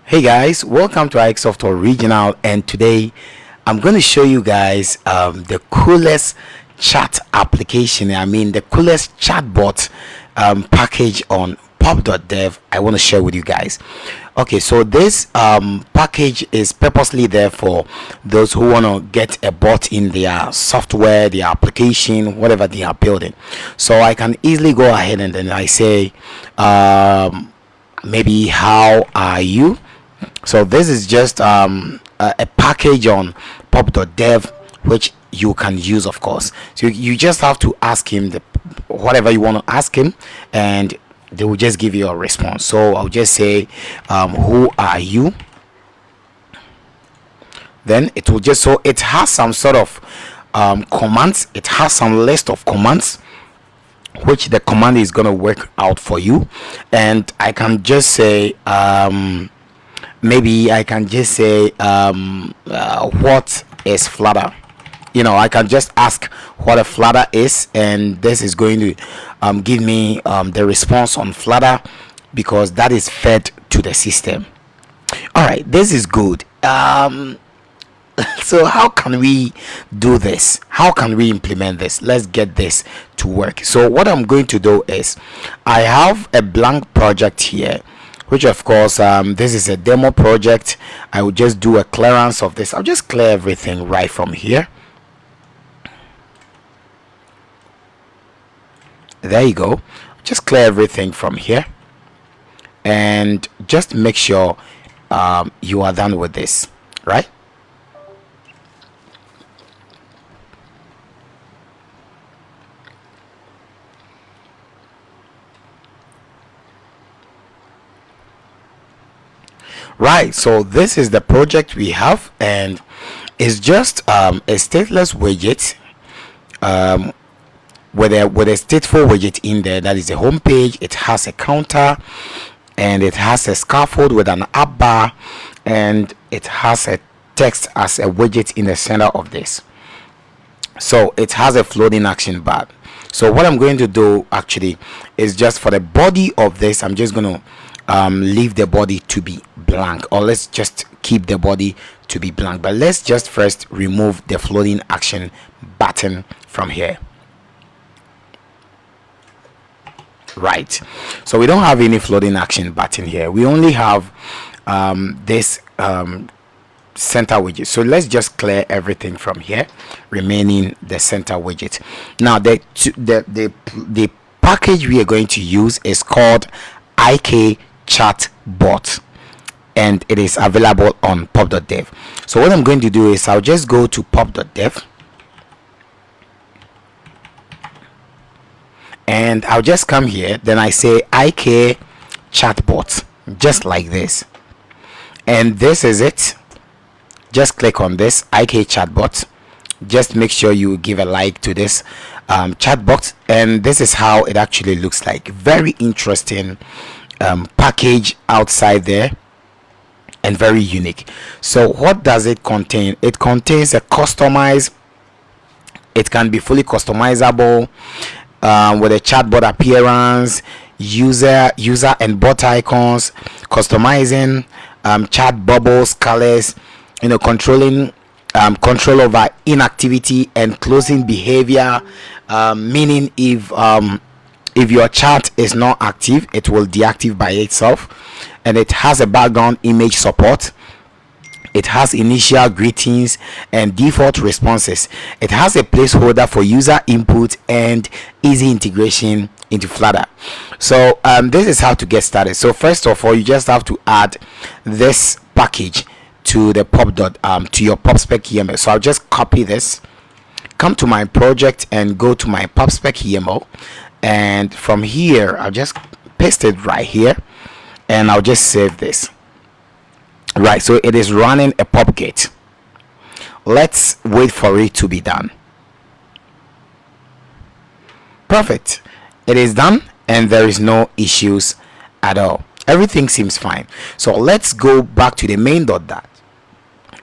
Hey guys, welcome to IK Software Original, and today I'm going to show you guys the coolest chat application. The coolest chatbot package on pop.dev. I want to share with you guys. Okay, so this package is purposely there for those who want to get a bot in their software, their application, whatever they are building. So I can easily go ahead and then I say maybe how are you. So this is just a package on pop.dev which you can use, of course. So you just have to ask him whatever you want to ask him, and they will just give you a response. So I'll just say who are you. Then it will just, so it has some sort of commands. It has some list of commands which the command is going to work out for you. And I can just say maybe I can just say what is Flutter. I can just ask what a Flutter is, and this is going to give me the response on Flutter, because that is fed to the system. All right, this is good. So how can we do this? How can we implement this? Let's get this to work. So what I'm going to do is, I have a blank project here, which of course this is a demo project. I will just do a clearance of this. I'll just clear everything right from here. There you go. Just clear everything from here, and just make sure you are done with this, right? Right, so this is the project we have, and it's just a stateless widget with a stateful widget in there. That is the home page. It has a counter, and it has a scaffold with an app bar, and it has a text as a widget in the center of this. So it has a floating action bar. So what I'm going to do actually is, just for the body of this, I'm just going to leave the body to be blank, or let's just keep the body to be blank, but let's just first remove the floating action button from here. Right, so we don't have any floating action button here. We only have this center widget. So let's just clear everything from here, remaining the center widget. Now the package we are going to use is called IK Chatbot, and it is available on pop.dev. So what I'm going to do is, I'll just go to pop.dev, and I'll just come here. Then I say IK Chatbot, just like this, and this is it. Just click on this IK Chatbot. Just make sure you give a like to this chatbot, and this is how it actually looks like. Very interesting package outside there, and very unique. So what does it contain? It contains a customize. It can be fully customizable with a chatbot appearance, user and bot icons, customizing chat bubbles, colors, controlling control over inactivity and closing behavior, meaning if your chat is not active, it will deactivate by itself. And it has a background image support. It has initial greetings and default responses. It has a placeholder for user input and easy integration into Flutter. So this is how to get started. So first of all, you just have to add this package to the to your PubSpec YAML. So I'll just copy this, come to my project, and go to my PubSpec YAML. And from here, I'll just paste it right here, and I'll just save this. Right, so it is running a pubget. Let's wait for it to be done. Perfect, it is done, and there is no issues at all. Everything seems fine. So let's go back to the main.dat,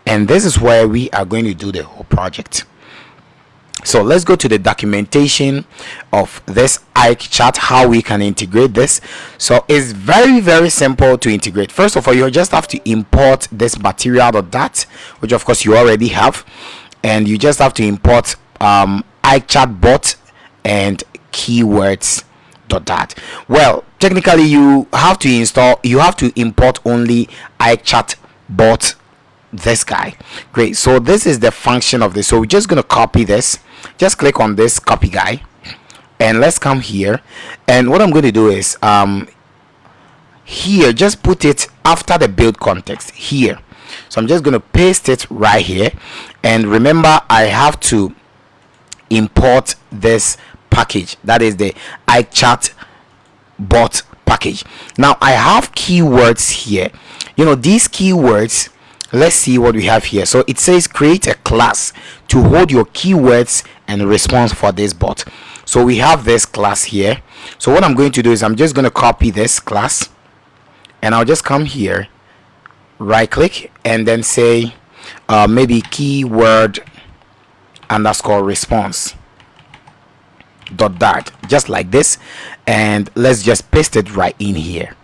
and this is where we are going to do the whole project. So let's go to the documentation of this iChat, how we can integrate this. So it's very simple to integrate. First of all, you just have to import this material.dat, which of course you already have, and you just have to import iChatBot and keywords.dat. Well, technically you have to import only iChatBot, this guy. Great. So this is the function of this. So we're just going to copy this. Just click on this copy guy, and let's come here, and what I'm going to do is here, just put it after the build context here. So I'm just going to paste it right here, and remember I have to import this package, that is the ikChatBot package. Now I have keywords here. These keywords, let's see what we have here. So it says create a class to hold your keywords and response for this bot. So we have this class here. So what I'm going to do is I'm just going to copy this class, and I'll just come here, right click, and then say maybe keyword underscore response .dat, just like this, and let's just paste it right in here.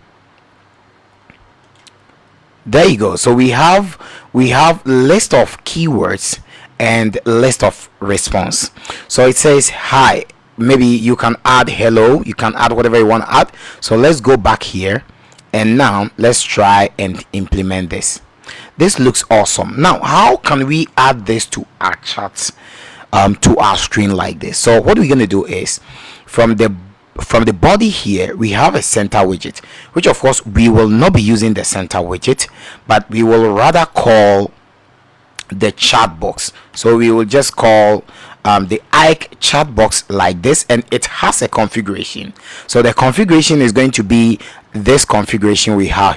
There you go. So we have list of keywords and list of response. So it says hi, maybe you can add hello, you can add whatever you want to add. So let's go back here, and now let's try and implement this. This looks awesome. Now how can we add this to our chats, to our screen like this? So what we're going to do is from the body here, we have a center widget, which of course we will not be using the center widget, but we will rather call the chat box. So we will just call the IK chat box like this, and it has a configuration. So the configuration is going to be this configuration we have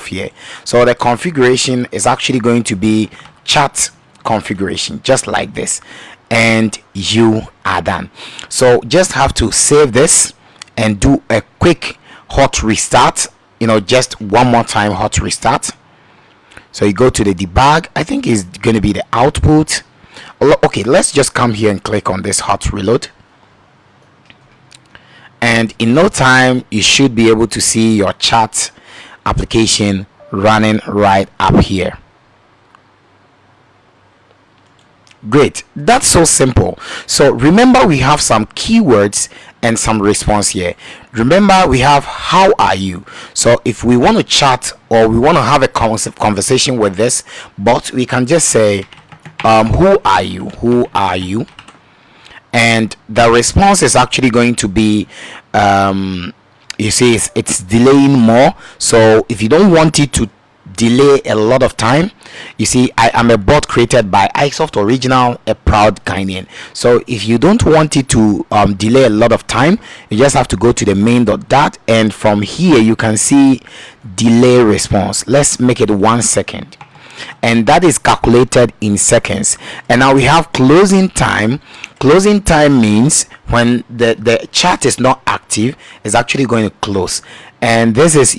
here. So the configuration is actually going to be chat configuration, just like this, and you are done. So just have to save this and do a quick hot restart, just one more time hot restart. So you go to the debug, I think it's going to be the output. Okay, let's just come here and click on this hot reload, and in no time you should be able to see your chat application running right up here. Great, that's so simple. So remember, we have some keywords and some response here. Remember, we have how are you. So if we want to chat or we want to have a conversation with this bot, we can just say who are you, and the response is actually going to be you see it's delaying more. So if you don't want it to delay a lot of time, you see I am a bot created by iSoft Original, a proud Ghanaian. So if you don't want it to delay a lot of time, you just have to go to the main.dat, and from here you can see delay response. Let's make it 1 second, and that is calculated in seconds. And now we have closing time. Closing time means when the chat is not active, it's actually going to close. And this is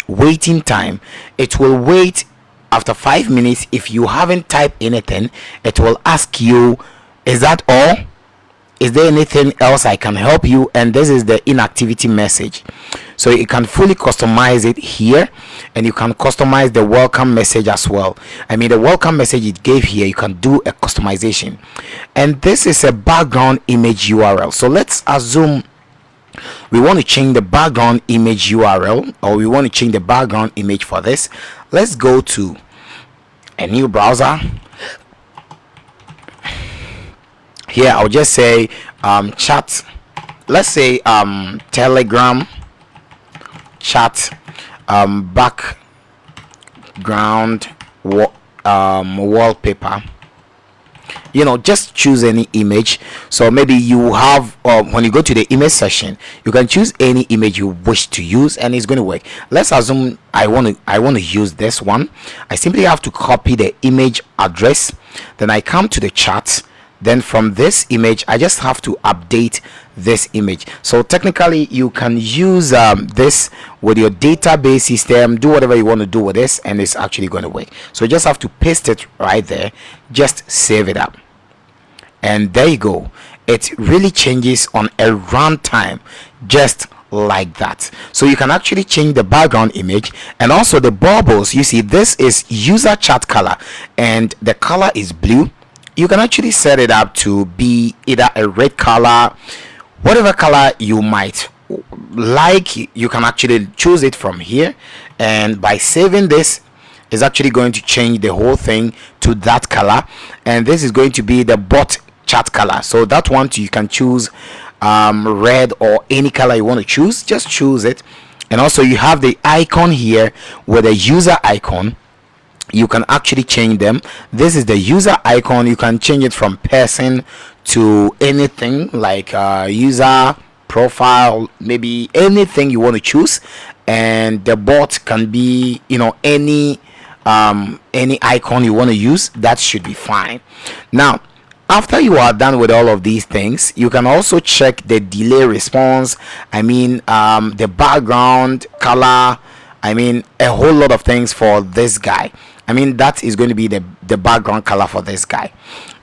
waiting time. It will wait after 5 minutes. If you haven't typed anything, it will ask you, is that all? Is there anything else I can help you? And this is the inactivity message. So you can fully customize it here, and you can customize the welcome message as well. I mean, the welcome message it gave here, you can do a customization. And this is a background image URL. So let's assume we want to change the background image URL, or we want to change the background image for this. Let's go to a new browser. Here I'll just say chat, let's say Telegram chat background wallpaper. Just choose any image. So maybe you have when you go to the image section, you can choose any image you wish to use, and it's going to work. Let's assume I want to use this one. I simply have to copy the image address, then I come to the chat. Then from this image, I just have to update this image. So technically you can use this with your database system, do whatever you want to do with this, and it's actually going to work. So you just have to paste it right there, just save it up, and there you go. It really changes on a runtime, just like that. So you can actually change the background image and also the bubbles. You see, this is user chat color and the color is blue. You can actually set it up to be either a red color, whatever color you might like. You can actually choose it from here, and by saving this, is actually going to change the whole thing to that color, and this is going to be the bot chat color. So that one you can choose red or any color you want to choose, just choose it. And also you have the icon here with the user icon. You can actually change them. This is the user icon. You can change it from person to anything like user profile, maybe anything you want to choose. And the bot can be, you know, any icon you want to use. That should be fine. Now after you are done with all of these things, you can also check the delay response. I mean, the background color. I mean, a whole lot of things for this guy. I mean, that is going to be the background color for this guy.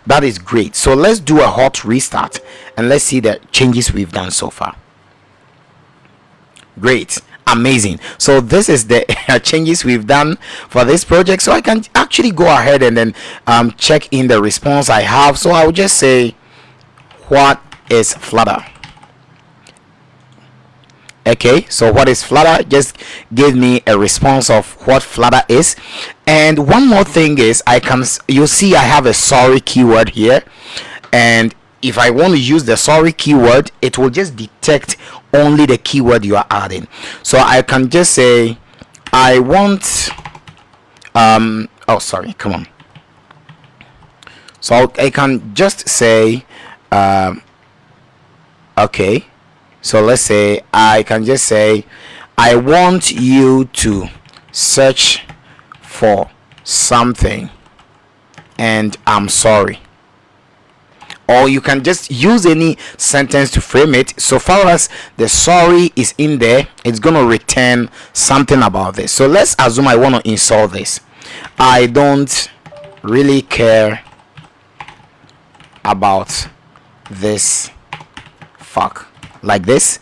That is great. So let's do a hot restart and let's see the changes we've done so far. Great. Amazing. So this is the changes we've done for this project. So I can actually go ahead and then check in the response I have. So I will just say, what is Flutter? Okay, so what is Flutter? Just give me a response of what Flutter is. And one more thing is, you'll see I have a sorry keyword here, and if I want to use the sorry keyword, it will just detect only the keyword you are adding. So I can just say I want oh sorry, come on. So I can just say okay, so let's say I can just say I want you to search for something and I'm sorry. Or you can just use any sentence to frame it. So far as the sorry is in there, it's gonna return something about this. So let's assume I want to install this. I don't really care about this fuck, like this.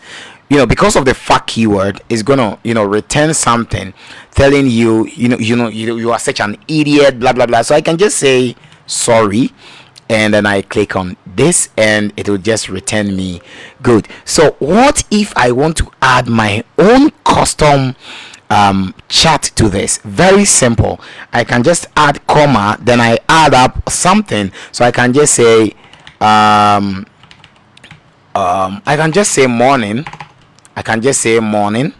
You know, because of the fuck keyword, is gonna, you know, return something telling you, you are such an idiot, blah blah blah. So I can just say sorry, and then I click on this and it will just return me good. So what if I want to add my own custom chat to this? Very simple. I can just add comma, then I add up something. So I can just say I can just say morning. I can just say morning,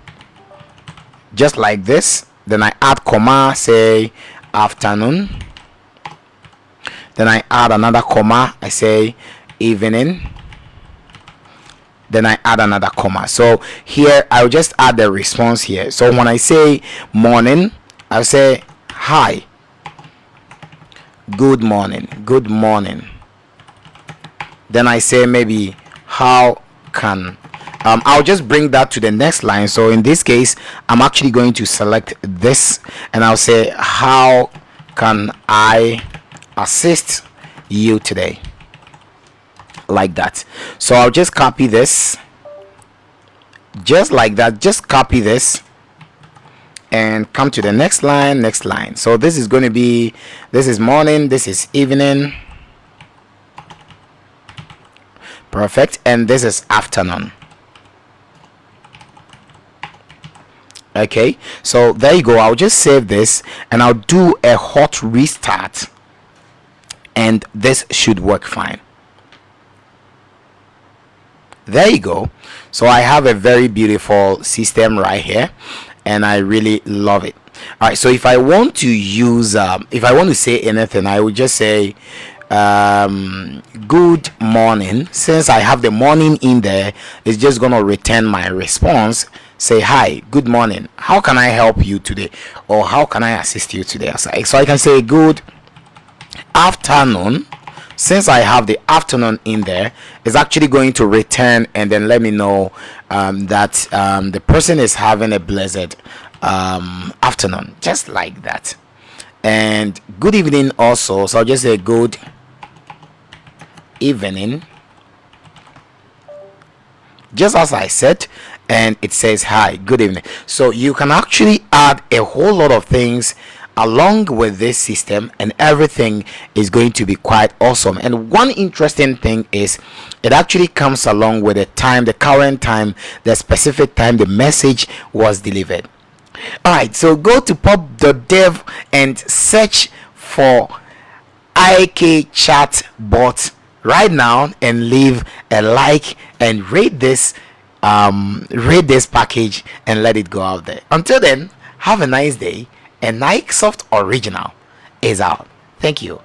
just like this. Then I add comma, say afternoon. Then I add another comma, I say evening. Then I add another comma. So here I'll just add the response here. So when I say morning, I'll say hi, good morning, good morning. Then I say maybe how can I'll just bring that to the next line. So in this case, I'm actually going to select this and I'll say how can I assist you today, like that. So I'll just copy this, just like that. Just copy this and come to the next line. So this is going to be, this is morning, this is evening, perfect, and this is afternoon. Okay, so there you go. I'll just save this and I'll do a hot restart and this should work fine. There you go. So I have a very beautiful system right here and I really love it. All right, so if I want to use if I want to say anything, I would just say good morning. Since I have the morning in there, it's just gonna return my response. Say hi, good morning, how can I help you today, or how can I assist you today? So I can say good afternoon. Since I have the afternoon in there, it's actually going to return and then let me know that the person is having a blessed afternoon, just like that. And good evening also, so I'll just say good evening, just as I said, and it says hi, good evening. So you can actually add a whole lot of things along with this system, and everything is going to be quite awesome. And one interesting thing is it actually comes along with the time, the current time, the specific time the message was delivered. All right, so go to pop.dev and search for IK Chatbot right now and leave a like and rate this package and let it go out there. Until then, have a nice day, and Nikesoft Original is out. Thank you.